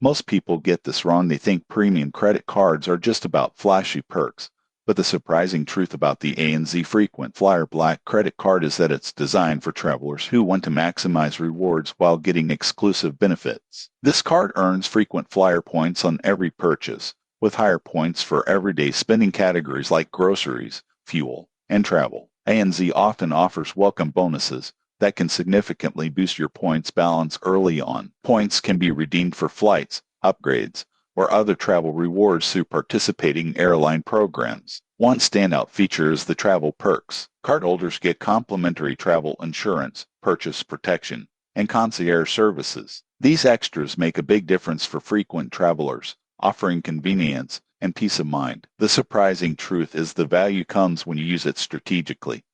Most people get this wrong. They think premium credit cards are just about flashy perks. But the surprising truth about the ANZ Frequent Flyer Black credit card is that it's designed for travelers who want to maximize rewards while getting exclusive benefits. This card earns frequent flyer points on every purchase, with higher points for everyday spending categories like groceries, fuel, and travel. ANZ often offers welcome bonuses that can significantly boost your points balance early on. Points can be redeemed for flights, upgrades, or other travel rewards through participating airline programs. One standout feature is the travel perks. Cardholders get complimentary travel insurance, purchase protection, and concierge services. These extras make a big difference for frequent travelers, offering convenience and peace of mind. The surprising truth is the value comes when you use it strategically.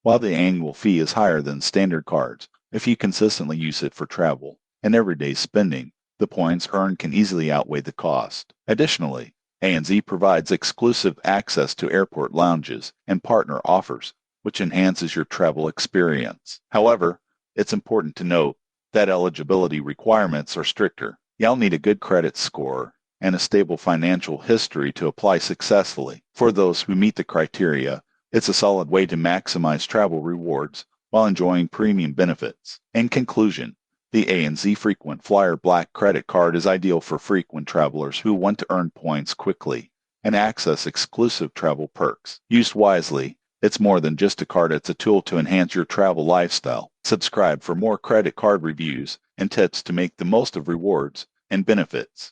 While the annual fee is higher than standard cards, if you consistently use it for travel and everyday spending, the points earned can easily outweigh the cost. Additionally, ANZ provides exclusive access to airport lounges and partner offers, which enhances your travel experience. However, it's important to note that eligibility requirements are stricter. You'll need a good credit score and a stable financial history to apply successfully. For those who meet the criteria, it's a solid way to maximize travel rewards while enjoying premium benefits. In conclusion, the ANZ Frequent Flyer Black credit card is ideal for frequent travelers who want to earn points quickly and access exclusive travel perks. Used wisely, it's more than just a card, it's a tool to enhance your travel lifestyle. Subscribe for more credit card reviews and tips to make the most of rewards and benefits.